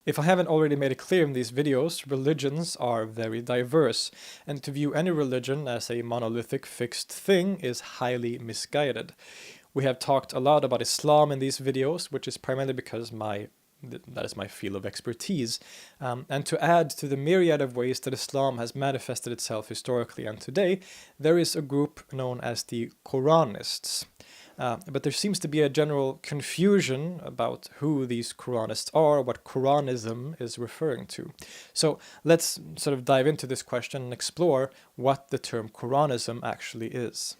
If I haven't already made it clear in these videos, religions are very diverse, and to view any religion as a monolithic fixed thing is highly misguided. We have talked a lot about Islam in these videos, which is primarily because that is my field of expertise. And to add to the myriad of ways that Islam has manifested itself historically and today, there is a group known as the Quranists. But there seems to be a general confusion about who these Quranists are, what Quranism is referring to. So let's sort of dive into this question and explore what the term Quranism actually is.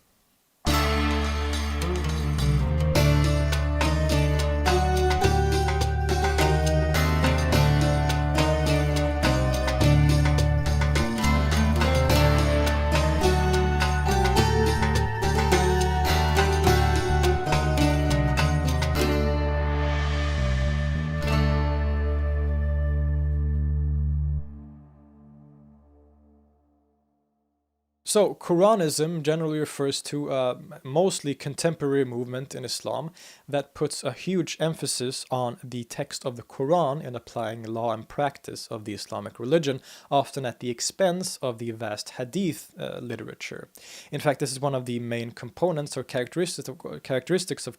So, Quranism generally refers to a mostly contemporary movement in Islam that puts a huge emphasis on the text of the Quran in applying law and practice of the Islamic religion, often at the expense of the vast hadith literature. In fact, this is one of the main components or characteristics of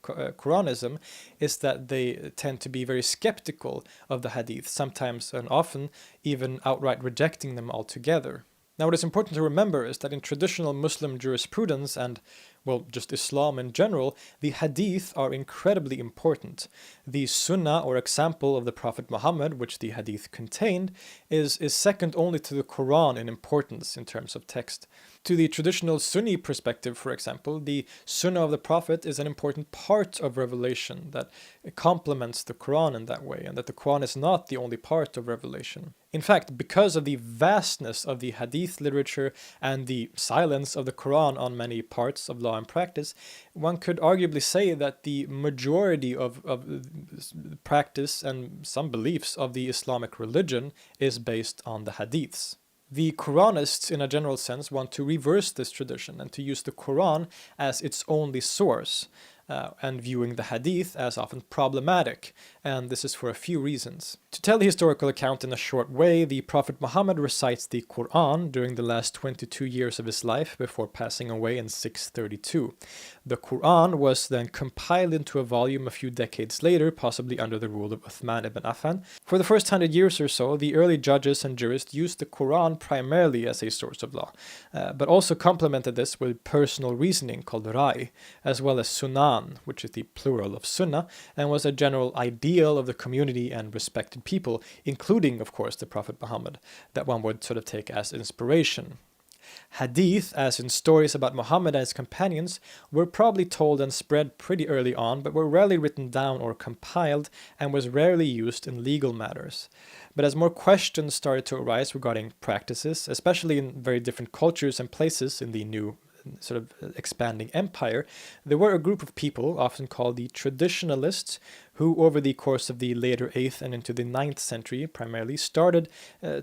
Quranism, is that they tend to be very skeptical of the hadith, sometimes and often even outright rejecting them altogether. Now, what is important to remember is that in traditional Muslim jurisprudence and, well, just Islam in general, the hadith are incredibly important. The sunnah, or example of the Prophet Muhammad, which the hadith contained, is second only to the Quran in importance in terms of text. To the traditional Sunni perspective, for example, the sunnah of the Prophet is an important part of revelation that complements the Quran in that way, and that the Quran is not the only part of revelation. In fact, because of the vastness of the hadith literature and the silence of the Quran on many parts of law and practice, one could arguably say that the majority of practice and some beliefs of the Islamic religion is based on the hadiths. The Quranists, in a general sense, want to reverse this tradition and to use the Quran as its only source, and viewing the hadith as often problematic, and this is for a few reasons. To tell the historical account in a short way, the Prophet Muhammad recites the Quran during the last 22 years of his life before passing away in 632. The Quran was then compiled into a volume a few decades later, possibly under the rule of Uthman ibn Affan. For the first 100 years or so, the early judges and jurists used the Quran primarily as a source of law, but also complemented this with personal reasoning called Rai, as well as Sunnah, which is the plural of sunnah, and was a general ideal of the community and respected people, including, of course, the Prophet Muhammad, that one would sort of take as inspiration. Hadith, as in stories about Muhammad and his companions, were probably told and spread pretty early on, but were rarely written down or compiled, and was rarely used in legal matters. But as more questions started to arise regarding practices, especially in very different cultures and places in the new sort of expanding empire, there were a group of people, often called the traditionalists, who over the course of the later 8th and into the 9th century primarily started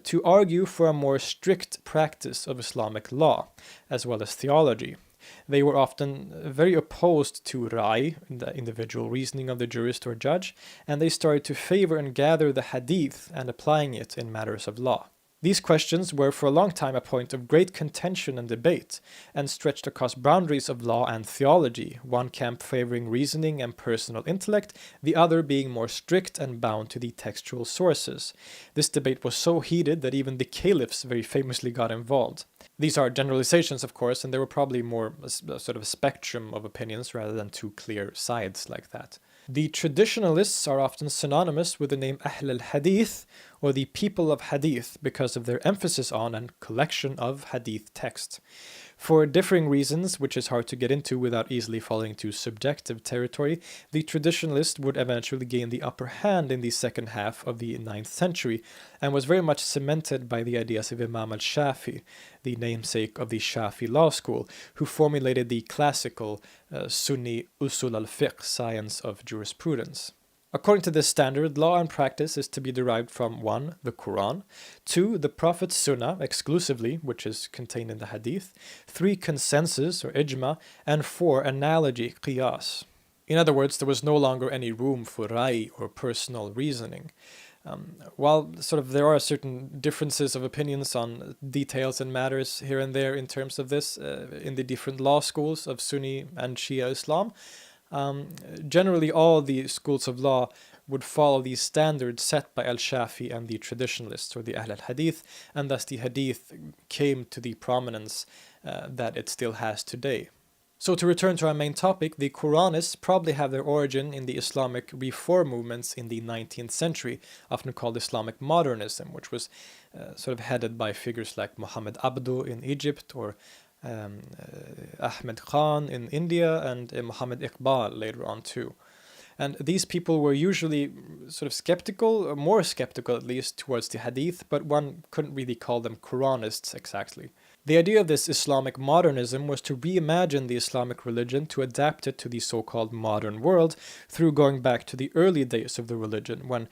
to argue for a more strict practice of Islamic law, as well as theology. They were often very opposed to Rai, the individual reasoning of the jurist or judge, and they started to favor and gather the hadith and applying it in matters of law. These questions were for a long time a point of great contention and debate, and stretched across boundaries of law and theology, one camp favoring reasoning and personal intellect, the other being more strict and bound to the textual sources. This debate was so heated that even the caliphs very famously got involved. These are generalizations, of course, and there were probably more a sort of a spectrum of opinions rather than two clear sides like that. The traditionalists are often synonymous with the name Ahl al-Hadith, or the people of Hadith, because of their emphasis on and collection of Hadith text. For differing reasons, which is hard to get into without easily falling into subjective territory, the traditionalist would eventually gain the upper hand in the second half of the 9th century, and was very much cemented by the ideas of Imam al-Shafi, the namesake of the Shafi law school, who formulated the classical Sunni usul al-fiqh, science of jurisprudence. According to this standard, law and practice is to be derived from 1. The Quran, 2. The Prophet's Sunnah exclusively, which is contained in the Hadith, 3. Consensus or ijma, and 4. Analogy, qiyas. In other words, there was no longer any room for rai or personal reasoning. While sort of there are certain differences of opinions on details and matters here and there in terms of this in the different law schools of Sunni and Shia Islam, generally all the schools of law would follow these standards set by al-Shafi and the traditionalists, or the Ahl al-Hadith, and thus the Hadith came to the prominence that it still has today. So to return to our main topic, the Quranists probably have their origin in the Islamic reform movements in the 19th century, often called Islamic modernism, which was sort of headed by figures like Muhammad Abdu in Egypt, or Ahmed Khan in India, and Muhammad Iqbal later on too. And these people were usually sort of skeptical, or more skeptical at least, towards the Hadith, but one couldn't really call them Quranists exactly. The idea of this Islamic modernism was to reimagine the Islamic religion to adapt it to the so-called modern world through going back to the early days of the religion when,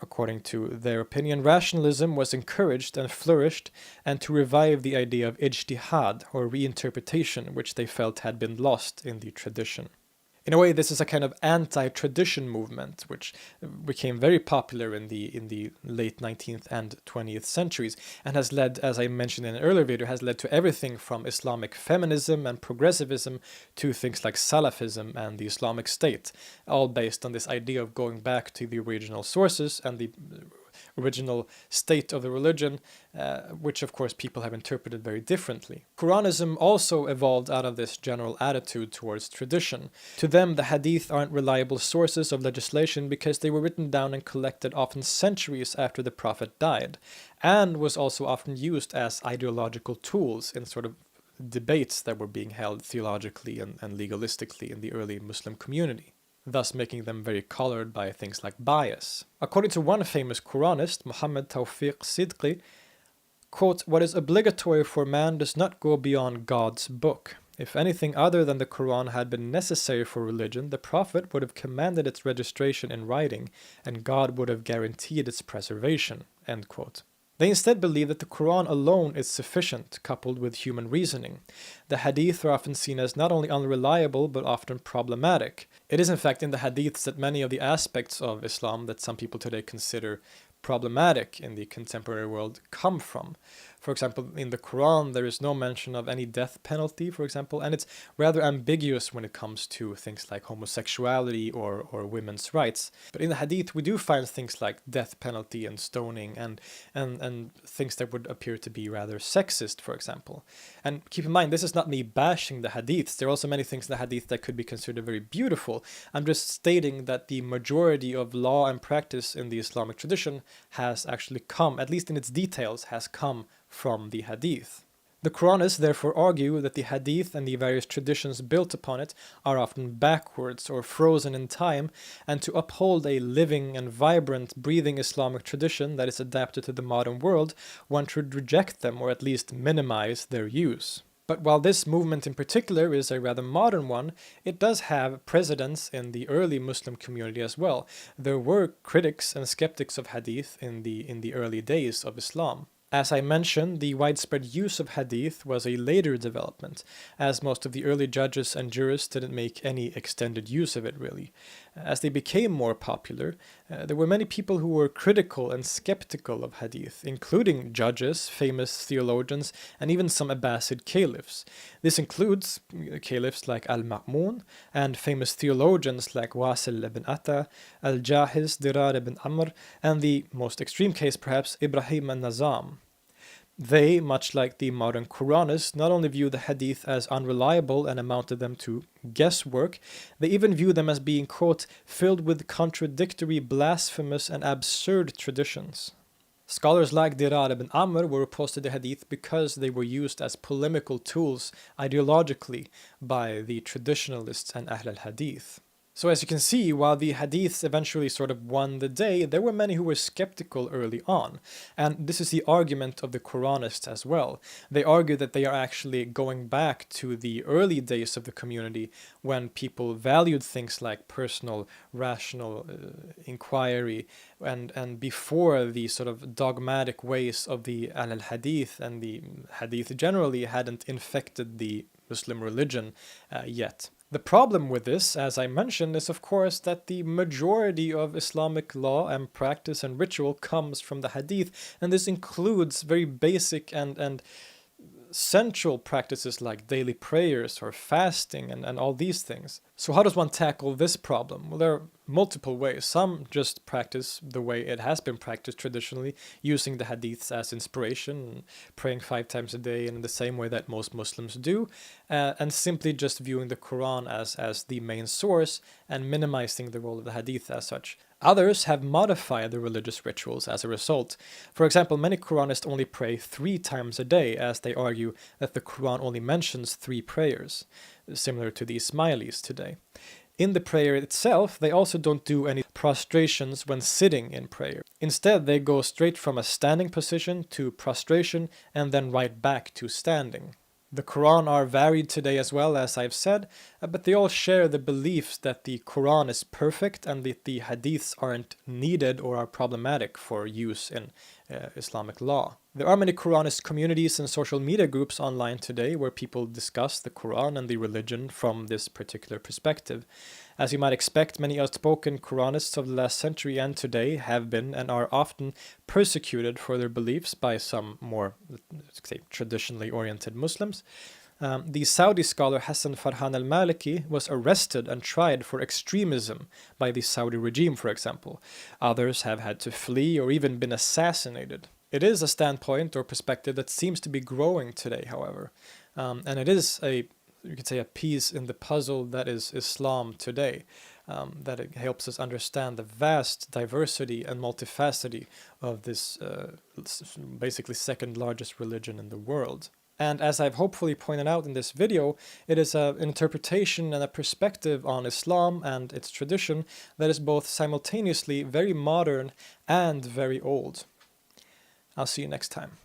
according to their opinion, rationalism was encouraged and flourished, and to revive the idea of ijtihad, or reinterpretation, which they felt had been lost in the tradition. In a way, this is a kind of anti-tradition movement, which became very popular in the late 19th and 20th centuries, and has led, as I mentioned in an earlier video, has led to everything from Islamic feminism and progressivism to things like Salafism and the Islamic State, all based on this idea of going back to the original sources and the original state of the religion, which of course people have interpreted very differently. Quranism also evolved out of this general attitude towards tradition. To them, the Hadith aren't reliable sources of legislation because they were written down and collected often centuries after the Prophet died, and was also often used as ideological tools in sort of debates that were being held theologically and legalistically in the early Muslim community, thus making them very colored by things like bias. According to one famous Quranist, Muhammad Tawfiq Sidqi, quote, "What is obligatory for man does not go beyond God's book. If anything other than the Quran had been necessary for religion, the Prophet would have commanded its registration in writing, and God would have guaranteed its preservation." End quote. They instead believe that the Quran alone is sufficient, coupled with human reasoning. The Hadith are often seen as not only unreliable, but often problematic. It is in fact in the Hadiths that many of the aspects of Islam that some people today consider problematic in the contemporary world come from. For example, in the Quran, there is no mention of any death penalty, for example, and it's rather ambiguous when it comes to things like homosexuality or women's rights. But in the Hadith, we do find things like death penalty and stoning and things that would appear to be rather sexist, for example. And keep in mind, this is not me bashing the Hadiths. There are also many things in the Hadith that could be considered very beautiful. I'm just stating that the majority of law and practice in the Islamic tradition has actually come, at least in its details, has come from the Hadith. The Quranists therefore argue that the Hadith and the various traditions built upon it are often backwards or frozen in time, and to uphold a living and vibrant, breathing Islamic tradition that is adapted to the modern world, one should reject them or at least minimize their use. But while this movement in particular is a rather modern one, it does have precedents in the early Muslim community as well. There were critics and skeptics of Hadith in the early days of Islam. As I mentioned, the widespread use of Hadith was a later development, as most of the early judges and jurists didn't make any extended use of it really. As they became more popular, there were many people who were critical and skeptical of Hadith, including judges, famous theologians, and even some Abbasid caliphs. This includes caliphs like Al-Ma'mun and famous theologians like Wasil ibn Atta, Al-Jahiz, Dirar ibn Amr, and the most extreme case perhaps, Ibrahim al-Nazam. They, much like the modern Quranists, not only view the Hadith as unreliable and amounted them to guesswork, they even view them as being, quote, filled with contradictory, blasphemous, and absurd traditions. Scholars like Dirar ibn Amr were opposed to the Hadith because they were used as polemical tools ideologically by the traditionalists and Ahl al-Hadith. So as you can see, while the Hadiths eventually sort of won the day, there were many who were skeptical early on. And this is the argument of the Quranists as well. They argue that they are actually going back to the early days of the community when people valued things like personal, rational inquiry and before the sort of dogmatic ways of the al-Hadith and the Hadith generally hadn't infected the Muslim religion yet. The problem with this, as I mentioned, is of course that the majority of Islamic law and practice and ritual comes from the Hadith, and this includes very basic and central practices like daily prayers or fasting and all these things. So how does one tackle this problem? Well, there are multiple ways. Some just practice the way it has been practiced traditionally, using the hadiths as inspiration, praying 5 times a day in the same way that most Muslims do, and simply just viewing the Quran as the main source and minimizing the role of the hadith as such. Others have modified the religious rituals as a result. For example, many Quranists only pray 3 times a day, as they argue that the Quran only mentions 3 prayers, similar to the Ismailis today. In the prayer itself, they also don't do any prostrations when sitting in prayer. Instead, they go straight from a standing position to prostration and then right back to standing. The Quran are varied today as well, as I've said, but they all share the beliefs that the Quran is perfect and that the hadiths aren't needed or are problematic for use in Islamic law. There are many Quranist communities and social media groups online today where people discuss the Quran and the religion from this particular perspective. As you might expect, many outspoken Quranists of the last century and today have been and are often persecuted for their beliefs by some more, let's say, traditionally oriented Muslims. The Saudi scholar Hassan Farhan al-Maliki was arrested and tried for extremism by the Saudi regime, for example. Others have had to flee or even been assassinated. It is a standpoint or perspective that seems to be growing today, however. And it is you could say, a piece in the puzzle that is Islam today. That it helps us understand the vast diversity and multifacety of this basically second largest religion in the world. And as I've hopefully pointed out in this video, it is an interpretation and a perspective on Islam and its tradition that is both simultaneously very modern and very old. I'll see you next time.